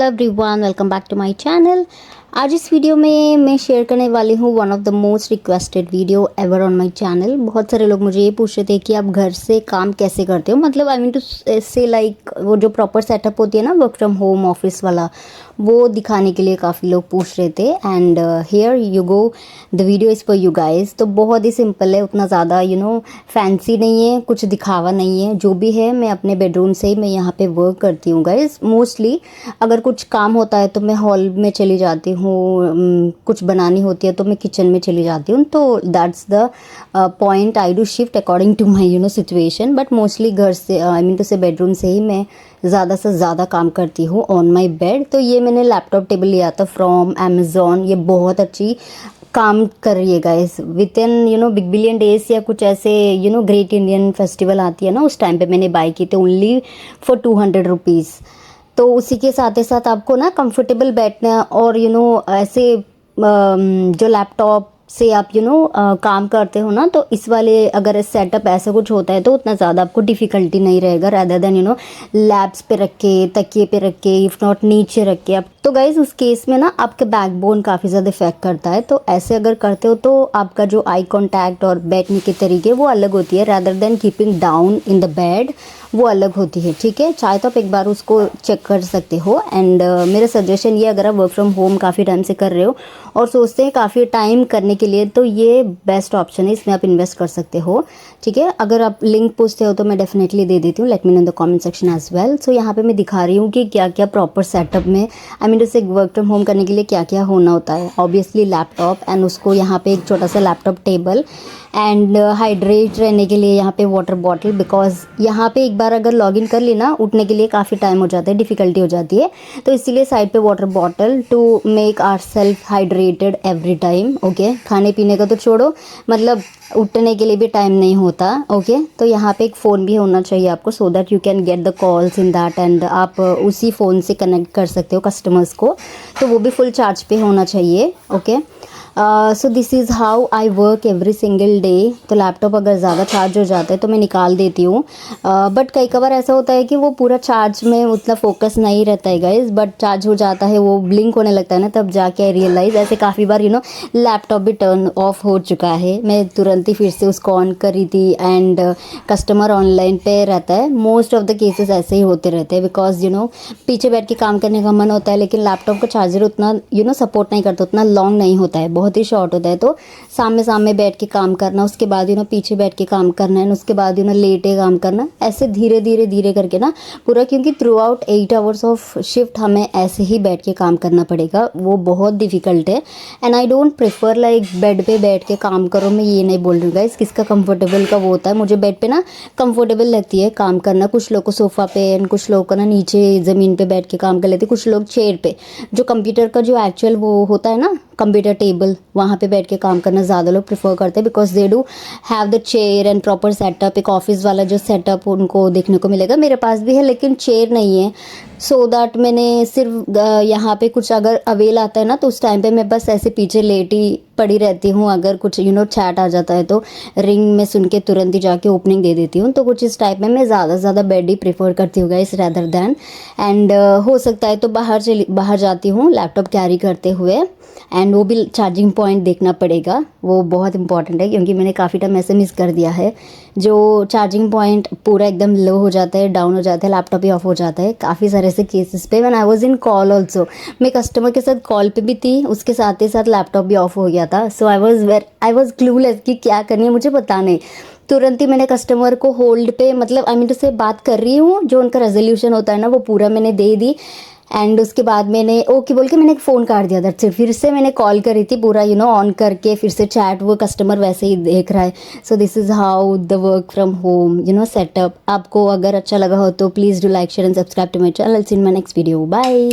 Hello everyone, welcome back to my channel. आज इस video में मैं शेयर करने वाली हूँ one of the most requested video ever on my channel. बहुत सारे लोग मुझे ये पूछ रहे थे कि आप घर से काम कैसे करते हो, मतलब आई मीन टू से लाइक वो जो प्रॉपर सेटअप होती है ना वर्क फ्रॉम होम ऑफिस वाला, वो दिखाने के लिए काफ़ी लोग पूछ रहे थे। And here you go, the video is for you guys. तो बहुत ही सिंपल है, उतना ज़्यादा फैंसी नहीं है, कुछ दिखावा नहीं है। जो भी है मैं अपने बेडरूम से ही मैं यहाँ पे वर्क करती हूँ गाइज। मोस्टली अगर कुछ काम होता है तो मैं हॉल में चली जाती हूँ, कुछ बनानी होती है तो मैं किचन में चली जाती हूँ। तो that's the point, I do shift according to my situation. But mostly घर से I mean to say bedroom से ही मैं ज़्यादा से ज़्यादा काम करती हूँ ऑन माई बेड। तो ये मैंने लैपटॉप टेबल लिया था फ्रॉम अमेज़ॉन। ये बहुत अच्छी काम कर रही है guys. With in big billion days या कुछ ऐसे ग्रेट इंडियन फेस्टिवल आती है ना, उस टाइम पे मैंने बाई की थी ओनली फॉर 200 रुपीज़। तो उसी के साथ ही साथ आपको ना कंफर्टेबल बैठना और ऐसे जो लैपटॉप से आप काम करते हो ना, तो इस वाले अगर सेटअप ऐसा कुछ होता है तो उतना ज़्यादा आपको डिफ़िकल्टी नहीं रहेगा, रादर देन लैब्स पे रख के, तकिए पे रख के, इफ़ नॉट नीचे रख के आप। तो गाइज उस केस में ना आपके बैकबोन काफ़ी ज़्यादा इफेक्ट करता है। तो ऐसे अगर करते हो तो आपका जो आई कांटेक्ट और बैठने के तरीके वो अलग होती है, rather than keeping down in the bed वो अलग होती है। ठीक है, चाहे तो आप एक बार उसको चेक कर सकते हो। एंड मेरा सजेशन ये, अगर आप वर्क फ्रॉम होम काफ़ी टाइम से कर रहे हो और सोचते हैं काफ़ी टाइम करने के लिए, तो ये बेस्ट ऑप्शन है, इसमें आप इन्वेस्ट कर सकते हो। ठीक है, अगर आप लिंक पूछते हो तो मैं डेफिनेटली दे देती हूँ, let me know in the comment section as well. So यहाँ पे मैं दिखा रही हूँ कि क्या क्या प्रॉपर सेटअप में आई मीन जैसे वर्क फ्रॉम होम करने के लिए क्या क्या होना होता है। ऑब्वियसली लैपटॉप, एंड उसको यहाँ पे एक छोटा सा लैपटॉप टेबल, एंड हाइड्रेट रहने के लिए यहाँ पे वाटर बॉटल, बिकॉज यहाँ पे एक बार अगर लॉगिन कर ली ना, उठने के लिए काफ़ी टाइम हो जाता है, डिफ़िकल्टी हो जाती है। तो इसीलिए साइड पे water bottle to make our self hydrated every time. Okay, खाने पीने का तो छोड़ो, मतलब उठने के लिए भी टाइम नहीं होता। ओके, तो यहाँ पे एक फ़ोन भी होना चाहिए आपको, so that you can get the calls in that, and आप उसी फ़ोन से कनेक्ट कर सकते हो कस्टमर्स को, तो वो भी फुल चार्ज पे होना चाहिए। Okay, so this is how I work every single day. तो लैपटॉप अगर ज़्यादा चार्ज हो जाता है तो मैं निकाल देती हूँ, बट कई कबार ऐसा होता है कि वो पूरा चार्ज में उतना फोकस नहीं रहता है गाइज, बट चार्ज हो जाता है, वो ब्लिंक होने लगता है ना, तब जाके आई रियलाइज़। ऐसे काफ़ी बार लैपटॉप भी टर्न ऑफ हो चुका है, मैं तुरंत ही फिर से उसको ऑन करी थी। एंड कस्टमर ऑनलाइन पे रहता है, मोस्ट ऑफ द केसेस ऐसे ही होते रहते हैं, बिकॉज पीछे बैठ के काम करने का मन होता है, लेकिन लैपटॉप का चार्जर उतना सपोर्ट नहीं करता, उतना लॉन्ग नहीं होता है, बहुत ही शॉर्ट होता है। तो सामने सामने बैठ के काम करना, उसके बाद पीछे बैठ के काम करना है, उसके बाद लेटे काम करना, ऐसे धीरे धीरे धीरे करके ना पूरा, क्योंकि through out 8 hours of shift हमें ऐसे ही बैठ के काम करना पड़ेगा, वो बहुत डिफिकल्ट है। And I don't prefer like bed पे बैठ के काम करो, मैं ये नहीं बोल रही हूँ गाइस, किसका कंफर्टेबल का वो होता है। मुझे बेड पे ना कंफर्टेबल लगती है काम करना, कुछ लोग को सोफ़ा पे, एंड कुछ लोग को ना नीचे ज़मीन पे बैठ के काम कर लेते, कुछ लोग चेयर पे, जो कंप्यूटर का जो एक्चुअल वो होता है ना कंप्यूटर टेबल, वहाँ पे बैठ के काम करना ज़्यादा लोग प्रेफर करते हैं, because they do have the chair and proper setup. एक ऑफिस वाला जो सेटअप उनको देखने को मिलेगा, मेरे पास भी है लेकिन चेयर नहीं है। सो दैट मैंने सिर्फ यहाँ पे कुछ अगर अवेल आता है ना, तो उस टाइम पे मैं बस ऐसे पीछे लेटी पड़ी रहती हूँ। अगर कुछ चैट आ जाता है तो रिंग में सुन के तुरंत ही जाके ओपनिंग दे देती हूँ। तो कुछ इस टाइप में मैं ज़्यादा से ज़्यादा बेड ही प्रेफर करती हूँ गाइस, रैदर दैन। एंड हो सकता है तो बाहर जाती हूँ लैपटॉप कैरी करते हुए, एंड वो भी चार्जिंग पॉइंट देखना पड़ेगा, वो बहुत इंपॉर्टेंट है, क्योंकि मैंने काफ़ी टाइम ऐसे मिस कर दिया है, जो चार्जिंग पॉइंट पूरा एकदम लो हो जाता है, डाउन हो जाता है, लैपटॉप ही ऑफ हो जाता है। काफ़ी सारे ऐसे केसेस पे when I was in call also, मैं कस्टमर के साथ कॉल पे भी थी, उसके साथ ही साथ लैपटॉप भी ऑफ हो गया था। सो आई वाज क्लूलेस कि क्या करनी है, मुझे पता नहीं। तुरंत ही मैंने कस्टमर को होल्ड पे, मतलब आई मीन टू से बात कर रही हूँ, जो उनका रेजोल्यूशन होता है ना वो पूरा मैंने दे दी। एंड उसके बाद मैंने ओके बोल के मैंने फ़ोन काट दिया था, फिर से मैंने कॉल करी थी पूरा ऑन करके, फिर से चैट, वो कस्टमर वैसे ही देख रहा है। So this is how the work from home setup. आपको अगर अच्छा लगा हो तो please do like, share and subscribe to my channel. See in my next video, bye.